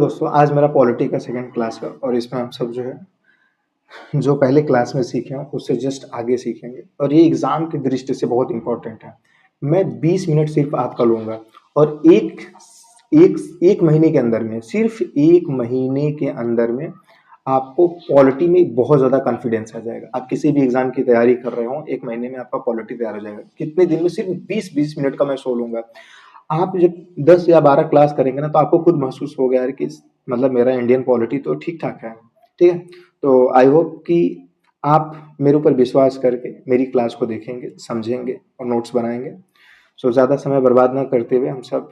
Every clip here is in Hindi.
दोस्तों, आज मेरा पॉलिटी का सेकंड क्लास है और इसमें हम सब जो है जो पहले क्लास में सीखे हैं उससे जस्ट आगे सीखेंगे और ये एग्जाम की दृष्टि से बहुत इंपॉर्टेंट है। मैं 20 मिनट सिर्फ आपका लूंगा और एक एक एक महीने के अंदर में, सिर्फ एक महीने के अंदर में आपको पॉलिटी में बहुत ज्यादा कॉन्फिडेंस आ जाएगा। आप किसी भी एग्जाम की तैयारी कर रहे हो, एक महीने में आपका पॉलिटी तैयार हो जाएगा। कितने दिन में? सिर्फ 20-20 मिनट का मैं शो लूंगा। आप जब 10 या 12 क्लास करेंगे ना तो आपको खुद महसूस होगा यार कि मतलब मेरा इंडियन पॉलिटी तो ठीक ठाक है। ठीक है, तो आई होप कि आप मेरे ऊपर विश्वास करके मेरी क्लास को देखेंगे, समझेंगे और नोट्स बनाएंगे। सो ज़्यादा समय बर्बाद ना करते हुए हम सब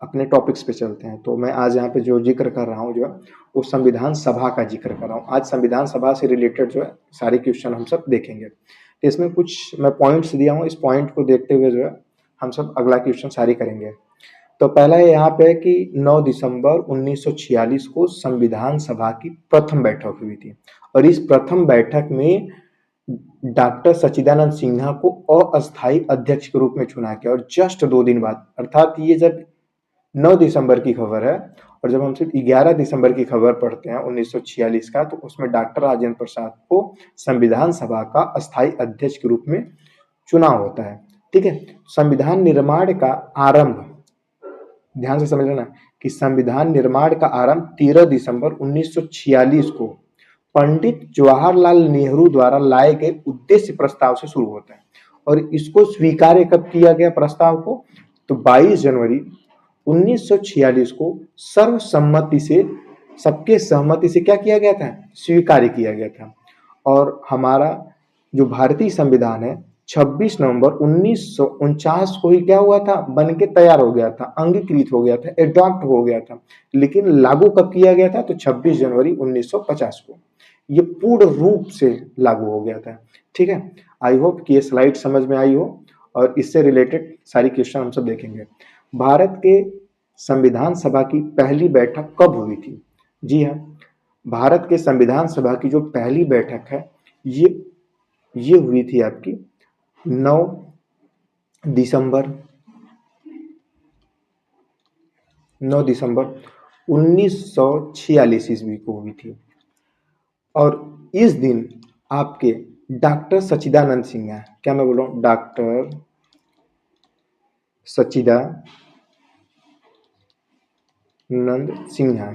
अपने टॉपिक्स पे चलते हैं। तो मैं आज यहाँ पे जो जिक्र कर रहा हूँ जो है वो संविधान सभा का जिक्र कर रहा हूँ। आज संविधान सभा से रिलेटेड जो है सारे क्वेश्चन हम सब देखेंगे। तो इसमें कुछ मैं पॉइंट्स दिया हूँ, इस पॉइंट को देखते हुए जो है हम सब अगला क्वेश्चन सारी करेंगे। तो पहला यहाँ पे है कि 9 दिसंबर 1946 को संविधान सभा की प्रथम बैठक हुई थी और इस प्रथम बैठक में डॉक्टर सच्चिदानंद सिन्हा को अस्थायी अध्यक्ष के रूप में चुना गया और जस्ट 2 दिन बाद, अर्थात ये जब 9 दिसंबर की खबर है और जब हम सिर्फ 11 दिसंबर की खबर पढ़ते हैं 1946 का, तो उसमें डॉक्टर राजेंद्र प्रसाद को संविधान सभा का अस्थायी अध्यक्ष के रूप में चुनाव होता है। ठीक है, संविधान निर्माण का आरंभ, ध्यान से समझ लेना कि संविधान निर्माण का आरंभ 13 दिसंबर 1946 को पंडित जवाहरलाल नेहरू द्वारा लाए गए उद्देश्य प्रस्ताव से शुरू होता है और इसको स्वीकार कब किया गया प्रस्ताव को? तो 22 जनवरी 1946 को सर्वसम्मति से, सबके सहमति से क्या किया गया था? स्वीकार किया गया था। और हमारा जो भारतीय संविधान है 26 नवंबर 1949 को ही क्या हुआ था? बन के तैयार हो गया था, अंगीकृत हो गया था, एडॉप्ट हो गया था। लेकिन लागू कब किया गया था? तो 26 जनवरी 1950 को ये पूर्ण रूप से लागू हो गया था। ठीक है, आई होप कि ये स्लाइड समझ में आई हो और इससे रिलेटेड सारी क्वेश्चन हम सब देखेंगे। भारत के संविधान सभा की पहली बैठक कब हुई थी? जी हाँ, भारत के संविधान सभा की जो पहली बैठक है ये हुई थी आपकी 9 दिसंबर 9 दिसंबर 1946 ईस्वी को हुई थी और इस दिन आपके डॉक्टर सच्चिदानंद सिन्हा, क्या मैं बोल रहा हूँ? डॉक्टर सच्चिदानंद सिन्हा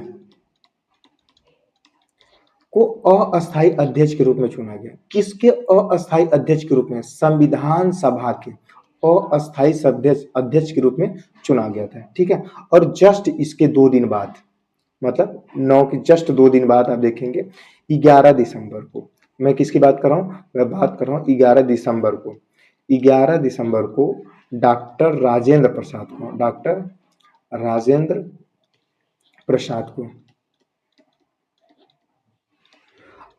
को अस्थायी अध्यक्ष के रूप में चुना गया। किसके अस्थायी अध्यक्ष के रूप में? संविधान सभा के अस्थायी अध्यक्ष के रूप में चुना गया था। ठीक है, और जस्ट इसके 2 दिन बाद, मतलब 9 के जस्ट 2 दिन बाद आप देखेंगे 11 दिसंबर को, मैं किसकी बात कर रहा हूँ? मैं बात कर रहा हूँ 11 दिसंबर को। 11 दिसंबर को डॉक्टर राजेंद्र प्रसाद को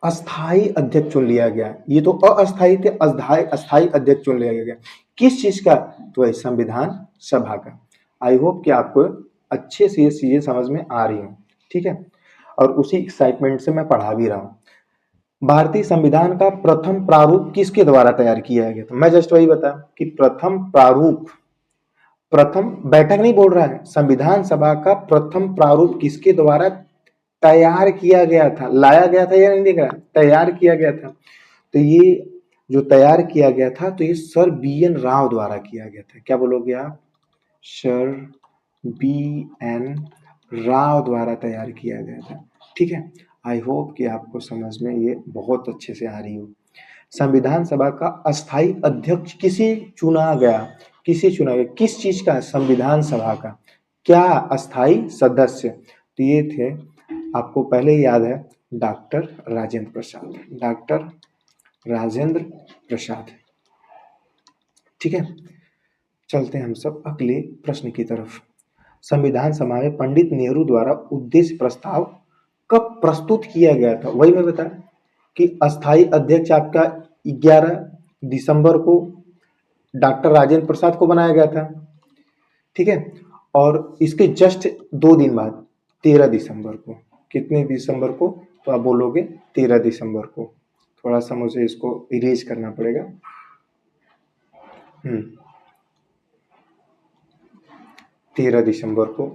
अस्थाई अध्यक्ष चुन लिया गया। ये तो अस्थाई थे, अस्थाई अध्यक्ष चुन लिया गया। किस चीज का? तो संविधान सभा का। आई होप कि आपको अच्छे से ये चीजें समझ में आ रही हो। ठीक है, और उसी एक्साइटमेंट से मैं पढ़ा भी रहा हूँ। भारतीय संविधान का प्रथम प्रारूप किसके द्वारा तैयार किया गया था? मैं जस्ट वही बता कि प्रथम प्रारूप, प्रथम बैठक नहीं बोल रहा है, संविधान सभा का प्रथम प्रारूप किसके द्वारा तैयार किया गया था? लाया गया था या नहीं दिख रहा? तैयार किया गया था। तो ये जो तैयार किया गया था तो ये सर बी एन राव द्वारा किया गया था। क्या बोलोगे आप? सर बी एन राव द्वारा तैयार किया गया था। ठीक है, आई होप कि आपको समझ में ये बहुत अच्छे से आ रही हो। संविधान सभा का अस्थाई अध्यक्ष किसे चुना गया? किस चीज का? संविधान सभा का। क्या? अस्थाई सदस्य। तो ये थे, आपको पहले ही याद है, डॉक्टर राजेंद्र प्रसाद। ठीक है, चलते हैं हम सब अगले प्रश्न की तरफ। संविधान सभा में पंडित नेहरू द्वारा उद्देश्य प्रस्ताव कब प्रस्तुत किया गया था? वही मैं बता कि अस्थाई अध्यक्ष आपका 11 दिसंबर को डॉक्टर राजेंद्र प्रसाद को बनाया गया था। ठीक है, और इसके जस्ट 2 दिन बाद 13 दिसंबर को, कितने दिसंबर को? तो आप बोलोगे 13 दिसंबर को। थोड़ा सा मुझे इसको इरेज करना पड़ेगा। 13 दिसंबर को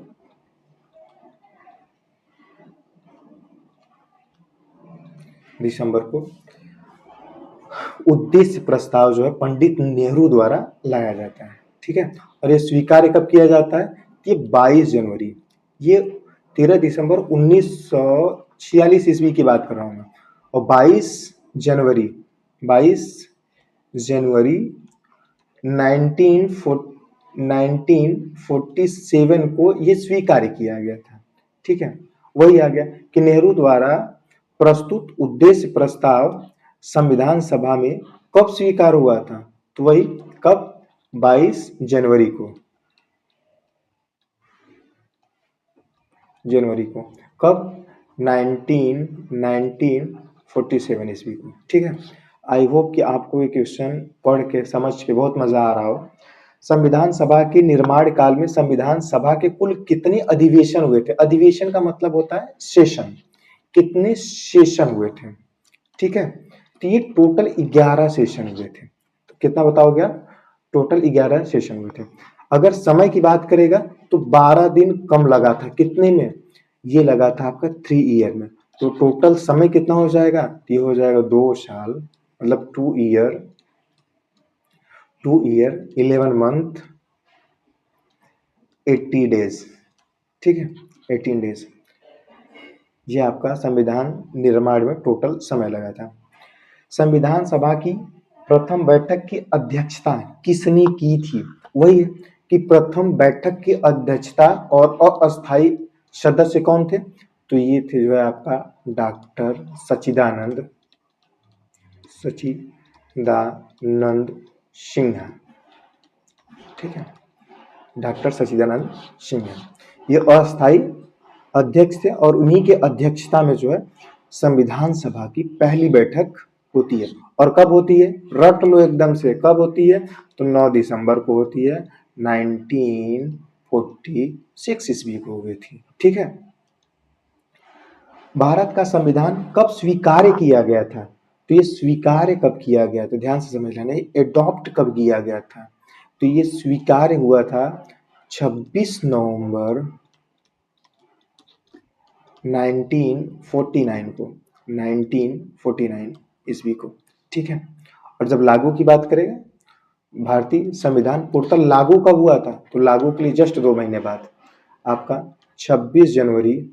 दिसंबर को उद्देश्य प्रस्ताव जो है पंडित नेहरू द्वारा लाया जाता है, ठीक है। और ये स्वीकार कब किया जाता है? ये 22 जनवरी, ये 13 दिसंबर 1946 ईस्वी की बात कर रहा हूँ मैं। और 22 जनवरी 22 जनवरी 1947 को ये स्वीकार किया गया था, ठीक है। वही आ गया कि नेहरू द्वारा प्रस्तुत उद्देश्य प्रस्ताव संविधान सभा में कब स्वीकार हुआ था? तो वही कब? 22 जनवरी को कब? 1947 ईस्वी को, ठीक है। आई होप कि आपको ये क्वेश्चन पढ़ के समझ के बहुत मजा आ रहा हो। संविधान सभा के निर्माण काल में संविधान सभा के कुल कितने अधिवेशन हुए थे? अधिवेशन का मतलब होता है सेशन। कितने सेशन हुए थे? ठीक है, तो ये टोटल 11 सेशन हुए थे। तो कितना बताओगे आप? टोटल 11 सेशन हुए थे। अगर समय की बात करेगा तो 12 दिन कम लगा था। कितने में? ये लगा था आपका 3 ईयर में। तो टोटल समय कितना हो जाएगा? ये हो जाएगा 2 साल, मतलब 2 ईयर 11 मंथ 80 डेज, ठीक है, 18 डेज। ये आपका संविधान निर्माण में टोटल समय लगा था। संविधान सभा की प्रथम बैठक की अध्यक्षता किसने की थी? वही है कि प्रथम बैठक की अध्यक्षता और अस्थायी सदस्य कौन थे? तो ये थे जो है आपका डॉक्टर सच्चिदानंद सिन्हा, ठीक है, डॉक्टर सच्चिदानंद सिन्हा ये अस्थायी अध्यक्ष थे। और उन्हीं के अध्यक्षता में जो है संविधान सभा की पहली बैठक होती है। और कब होती है? रट लो एकदम से, कब होती है? तो 9 दिसंबर को होती है, 1946 ईस्वी को हुई थी, ठीक है। भारत का संविधान कब स्वीकार्य किया गया था? तो ये स्वीकार्य कब किया गया? तो ध्यान से समझ लेना, एडॉप्ट कब किया गया था? तो ये स्वीकार्य हुआ था 26 नवंबर 1949 को, 1949 ईस्वी को, ठीक है। और जब लागू की बात करें, भारतीय संविधान पूर्णतः लागू कब हुआ था? तो लागू के लिए जस्ट 2 महीने बाद, आपका 26 जनवरी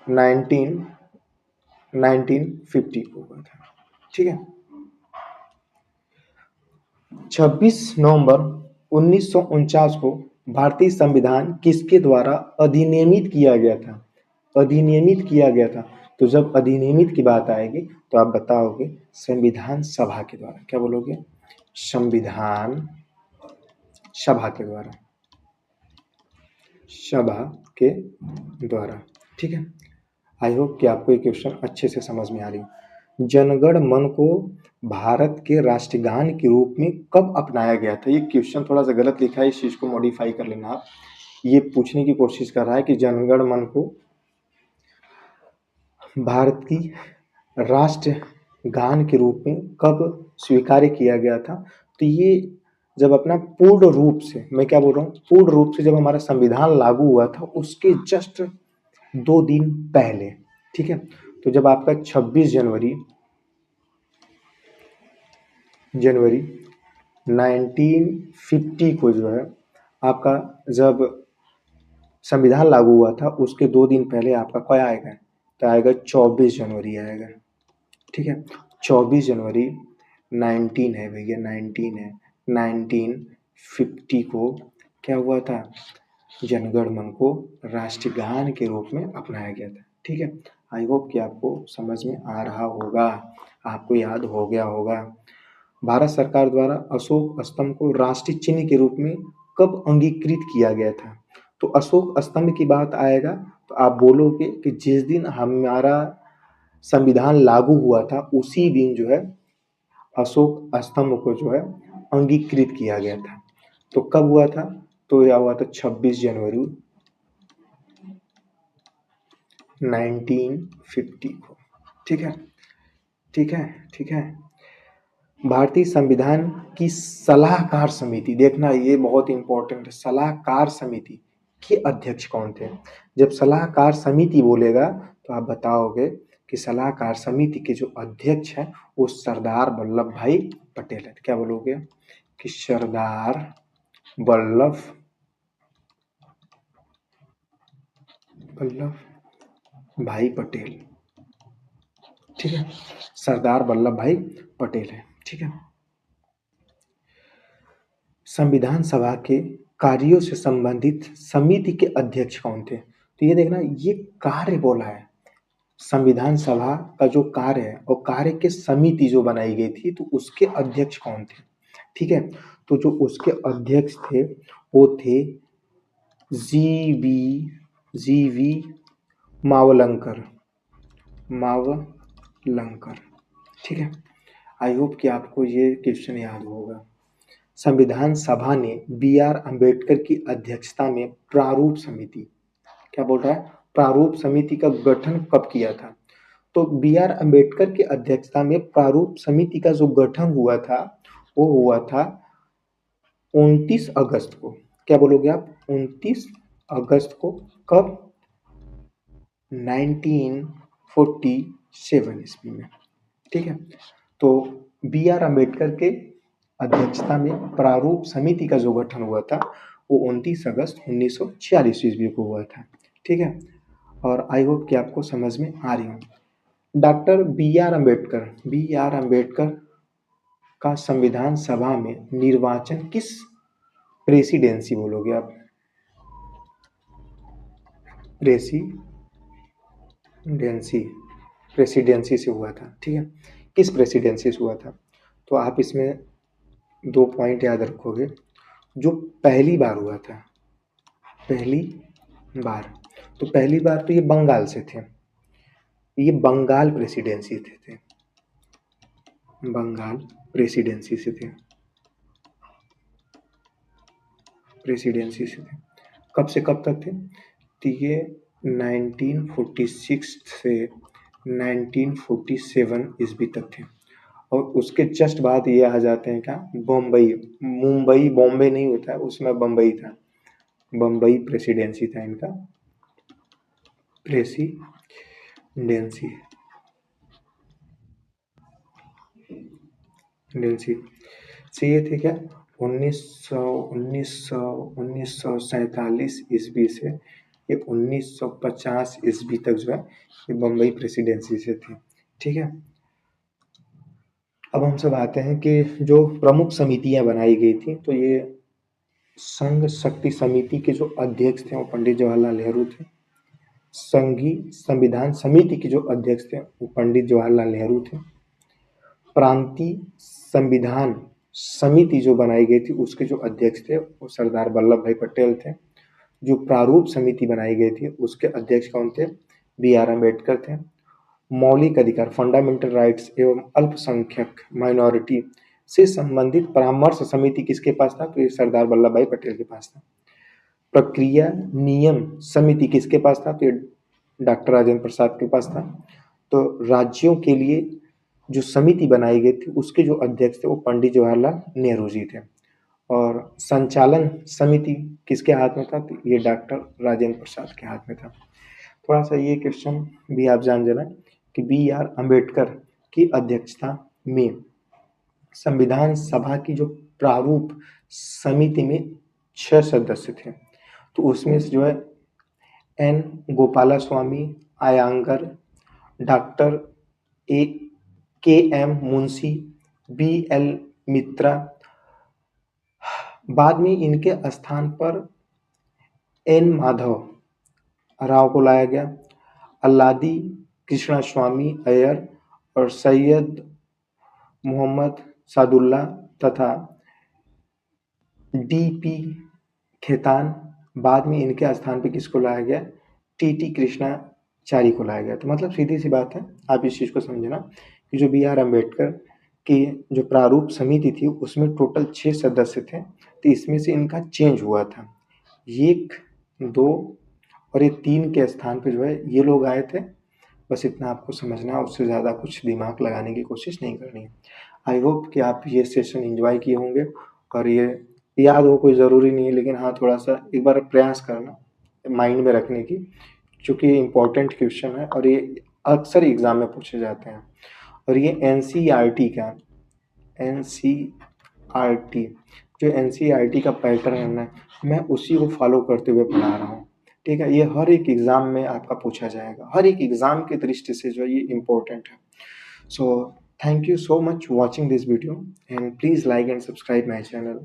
1950 को हुआ था, ठीक है। 26 नवंबर 1949 को भारतीय संविधान किसके द्वारा अधिनियमित किया गया था? अधिनियमित किया गया था। तो जब अधिनियमित की बात आएगी तो आप बताओगे संविधान सभा के द्वारा। क्या बोलोगे? संविधान सभा के द्वारा, सभा के द्वारा, ठीक है। आई होप कि आपको ये क्वेश्चन अच्छे से समझ में आ रही। जनगण मन को भारत के राष्ट्रगान के रूप में कब अपनाया गया था? ये क्वेश्चन थोड़ा सा गलत लिखा है, इस चीज को मॉडिफाई कर लेना आप। ये पूछने की कोशिश कर रहा है कि जनगण मन को भारत की राष्ट्रगान के रूप में कब स्वीकार किया गया था? तो ये जब अपना पूर्ण रूप से, मैं क्या बोल रहा हूँ, पूर्ण रूप से जब हमारा संविधान लागू हुआ था उसके जस्ट 2 दिन पहले, ठीक है। तो जब आपका 26 जनवरी 1950 को जो है आपका जब संविधान लागू हुआ था उसके 2 दिन पहले आपका क्या आएगा? तो आएगा 24 जनवरी आएगा, ठीक है। 24 जनवरी 19 है भैया, 19 है, 1950 को क्या हुआ था? जनगण मन को राष्ट्रगान के रूप में अपनाया गया था, ठीक है। आई होप कि आपको समझ में आ रहा होगा, आपको याद हो गया होगा। भारत सरकार द्वारा अशोक स्तंभ को राष्ट्रीय चिन्ह के रूप में कब अंगीकृत किया गया था? तो अशोक स्तंभ की बात आएगा तो आप बोलोगे कि जिस दिन हमारा संविधान लागू हुआ था उसी दिन जो है अशोक स्तंभ को जो है अंगीकृत किया गया था। तो कब हुआ था? तो यह हुआ था 26 जनवरी 1950 को, ठीक है, ठीक है, ठीक है। भारतीय संविधान की सलाहकार समिति, देखना ये बहुत इंपॉर्टेंट है, सलाहकार समिति के अध्यक्ष कौन थे? जब सलाहकार समिति बोलेगा तो आप बताओगे कि सलाहकार समिति के जो अध्यक्ष हैं वो सरदार वल्लभ भाई पटेल है। क्या बोलोगे कि सरदार वल्लभ भाई पटेल। ठीक है, सरदार वल्लभ भाई पटेल है। ठीक है, संविधान सभा के कार्यों से संबंधित समिति के अध्यक्ष कौन थे? तो ये देखना, ये कार्य बोला है, संविधान सभा का जो कार्य है और कार्य के समिति जो बनाई गई थी तो उसके अध्यक्ष कौन थे? ठीक है, तो जो उसके अध्यक्ष थे वो थे जी वी मावलंकर। ठीक है, आई होप कि आपको ये क्वेश्चन याद होगा। संविधान सभा ने बी.आर. अम्बेडकर की अध्यक्षता में प्रारूप समिति, क्या बोल रहा है, प्रारूप समिति का गठन कब किया था? तो बी.आर. अम्बेडकर की अध्यक्षता में प्रारूप समिति का जो गठन हुआ था वो हुआ था 29 अगस्त को। क्या बोलोगे आप? 29 अगस्त को। कब? 1947 ईस्वी में। ठीक है, तो बी.आर. अम्बेडकर के अध्यक्षता में प्रारूप समिति का जो गठन हुआ था वो 29 अगस्त 1946 ईस्वी को हुआ था। ठीक है, और आई होप कि आपको समझ में आ रही हो। Doctor B R. अम्बेडकर का संविधान सभा में निर्वाचन किस प्रेसिडेंसी बोलोगे आप? प्रेसिडेंसी से हुआ था। ठीक है, किस प्रेसिडेंसी से हुआ था? तो आप इसमें 2 पॉइंट याद रखोगे। जो पहली बार हुआ था, पहली बार तो ये बंगाल से थे, ये बंगाल प्रेसिडेंसी थे, बंगाल प्रेसिडेंसी से थे, कब से कब तक थे? तो ये 1946 से 1947 ईस्वी तक थे, और उसके जस्ट बाद ये आ जाते हैं क्या, बम्बई, मुंबई, बॉम्बे नहीं होता है उसमें, बम्बई था, बम्बई प्रेसिडेंसी था इनका, प्रेसिडेंसी से ये थे क्या, 1947 ईस्वी से ये 1950 ईस्वी तक जो है ये बम्बई प्रेसिडेंसी से थे। ठीक है, अब हम सब आते हैं कि जो प्रमुख समितियां बनाई गई थी, तो ये संघ शक्ति समिति के जो अध्यक्ष थे वो पंडित जवाहरलाल नेहरू थे। संघीय संविधान समिति के जो अध्यक्ष थे वो पंडित जवाहरलाल नेहरू थे। प्रांतीय संविधान समिति जो बनाई गई थी उसके जो अध्यक्ष थे वो सरदार वल्लभ भाई पटेल थे। जो प्रारूप समिति बनाई गई थी उसके अध्यक्ष कौन थे? बी.आर. अम्बेडकर थे। मौलिक अधिकार फंडामेंटल राइट्स एवं अल्पसंख्यक माइनॉरिटी से संबंधित परामर्श समिति किसके पास था? तो ये सरदार वल्लभ भाई पटेल के पास था। प्रक्रिया नियम समिति किसके पास था? तो ये डॉक्टर राजेंद्र प्रसाद के पास था। तो राज्यों के लिए जो समिति बनाई गई थी उसके जो अध्यक्ष थे वो पंडित जवाहरलाल नेहरू जी थे। और संचालन समिति किसके हाथ में था? तो ये डॉक्टर राजेंद्र प्रसाद के हाथ में था। थोड़ा सा ये क्वेश्चन भी आप जान लेना कि बी.आर. अम्बेडकर की अध्यक्षता में संविधान सभा की जो प्रारूप समिति में 6 सदस्य थे, तो उसमें से जो है N Gopalaswamy Ayyangar, doctor K M. Munshi, B L. Mitra, बाद में इनके स्थान पर एन माधव राव को लाया गया, अल्लादी कृष्णास्वामी अय्यर और सैयद मोहम्मद सादुल्ला तथा डी.पी. खेतान। बाद में इनके स्थान पे किसको लाया गया? टी.टी. कृष्णाचारी को लाया गया। तो मतलब सीधी सी बात है, आप इस चीज़ को समझना कि जो बी.आर. अम्बेडकर की जो प्रारूप समिति थी उसमें टोटल 6 सदस्य थे, तो इसमें से इनका चेंज हुआ था। 1, 2 और ये 3 के स्थान पे जो है ये लोग आए थे। बस इतना आपको समझना, उससे ज़्यादा कुछ दिमाग लगाने की कोशिश नहीं करनी है। आई होप कि आप ये सेशन एंजॉय किए होंगे और ये याद हो, कोई ज़रूरी नहीं है, लेकिन हाँ थोड़ा सा एक बार प्रयास करना माइंड में रखने की, क्योंकि ये इम्पोर्टेंट क्वेश्चन है और ये अक्सर एग्ज़ाम में पूछे जाते हैं। और ये एनसीईआरटी का एनसीईआरटी जो एनसीईआरटी का पैटर्न है, मैं उसी को फॉलो करते हुए पढ़ा रहा हूँ। ठीक है? ये हर एक एग्ज़ाम में आपका पूछा जाएगा। हर एक एग्ज़ाम की दृष्टि से जो है ये इम्पोर्टेंट है। So thank you so much watching this video, and please like and subscribe my channel.